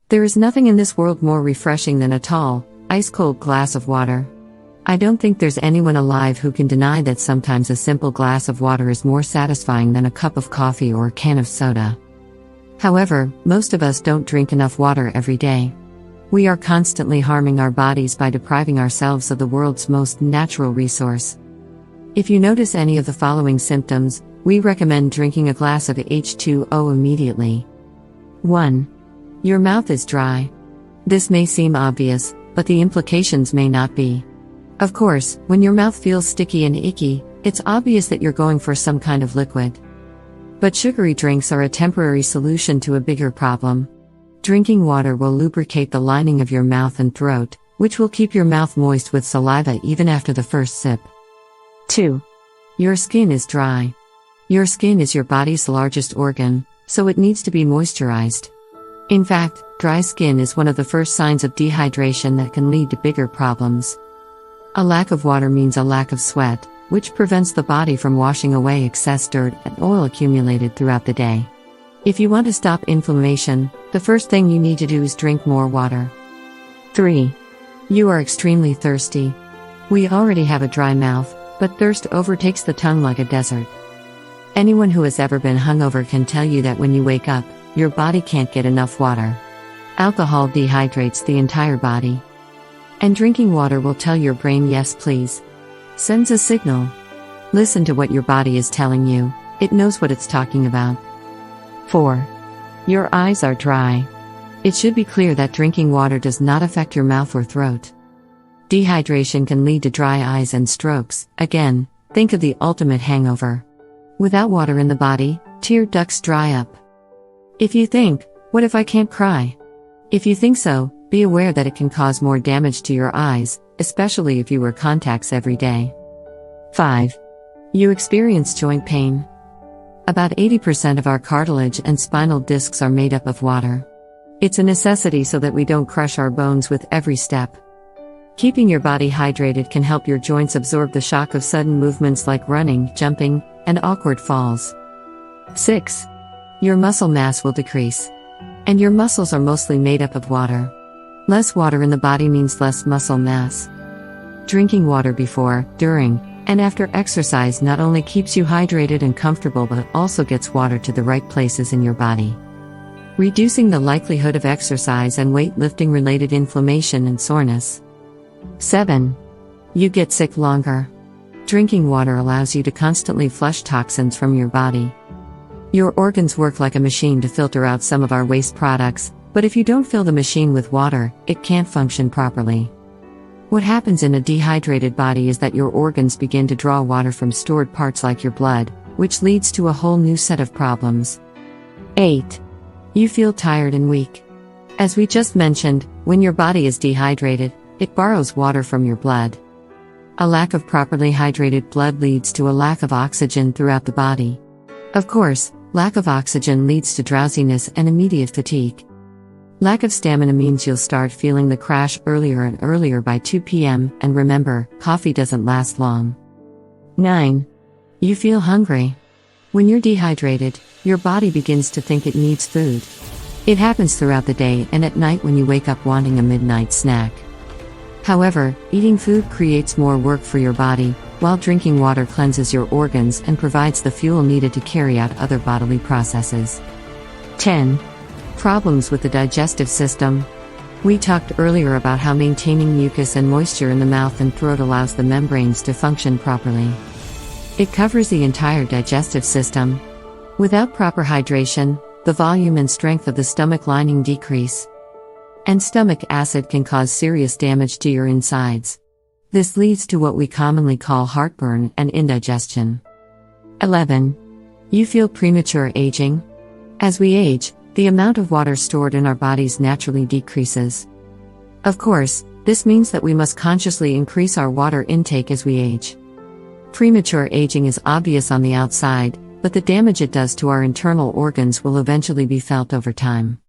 There is nothing in this world more refreshing than a tall, ice-cold glass of water. I don't think there's anyone alive who can deny that sometimes a simple glass of water is more satisfying than a cup of coffee or a can of soda. However, most of us don't drink enough water every day. We are constantly harming our bodies by depriving ourselves of the world's most natural resource. If you notice any of the following symptoms, we recommend drinking a glass of H2O immediately. 1. Your mouth is dry. This may seem obvious, but the implications may not be. Of course, when your mouth feels sticky and icky, it's obvious that you're going for some kind of liquid. But sugary drinks are a temporary solution to a bigger problem. Drinking water will lubricate the lining of your mouth and throat, which will keep your mouth moist with saliva even after the first sip. 2. Your skin is dry. Your skin is your body's largest organ, so it needs to be moisturized. In fact, dry skin is one of the first signs of dehydration that can lead to bigger problems. A lack of water means a lack of sweat, which prevents the body from washing away excess dirt and oil accumulated throughout the day. If you want to stop inflammation, the first thing you need to do is drink more water. 3. You are extremely thirsty. We already have a dry mouth, but thirst overtakes the tongue like a desert. Anyone who has ever been hungover can tell you that when you wake up, your body can't get enough water. Alcohol dehydrates the entire body. And drinking water will tell your brain yes please. Sends a signal. Listen to what your body is telling you, it knows what it's talking about. 4. Your eyes are dry. It should be clear that drinking water does not affect your mouth or throat. Dehydration can lead to dry eyes and strokes. Again, think of the ultimate hangover. Without water in the body, tear ducts dry up. If you think, what if I can't cry? If you think so, be aware that it can cause more damage to your eyes, especially if you wear contacts every day. 5. You experience joint pain. About 80% of our cartilage and spinal discs are made up of water. It's a necessity so that we don't crush our bones with every step. Keeping your body hydrated can help your joints absorb the shock of sudden movements like running, jumping, and awkward falls. 6. Your muscle mass will decrease. And your muscles are mostly made up of water. Less water in the body means less muscle mass. Drinking water before, during, and after exercise not only keeps you hydrated and comfortable but also gets water to the right places in your body, reducing the likelihood of exercise and weightlifting related inflammation and soreness. 7. You get sick longer. Drinking water allows you to constantly flush toxins from your body. Your organs work like a machine to filter out some of our waste products, but if you don't fill the machine with water, it can't function properly. What happens in a dehydrated body is that your organs begin to draw water from stored parts like your blood, which leads to a whole new set of problems. 8. You feel tired and weak. As we just mentioned, when your body is dehydrated, it borrows water from your blood. A lack of properly hydrated blood leads to a lack of oxygen throughout the body. Of course, lack of oxygen leads to drowsiness and immediate fatigue. Lack of stamina means you'll start feeling the crash earlier and earlier by 2 p.m., and remember, coffee doesn't last long. 9. You feel hungry. When you're dehydrated, your body begins to think it needs food. It happens throughout the day and at night when you wake up wanting a midnight snack. However, eating food creates more work for your body, while drinking water cleanses your organs and provides the fuel needed to carry out other bodily processes. 10. Problems with the digestive system. We talked earlier about how maintaining mucus and moisture in the mouth and throat allows the membranes to function properly. It covers the entire digestive system. Without proper hydration, the volume and strength of the stomach lining decrease. And stomach acid can cause serious damage to your insides. This leads to what we commonly call heartburn and indigestion. 11. You feel premature aging. As we age, the amount of water stored in our bodies naturally decreases. Of course, this means that we must consciously increase our water intake as we age. Premature aging is obvious on the outside, but the damage it does to our internal organs will eventually be felt over time.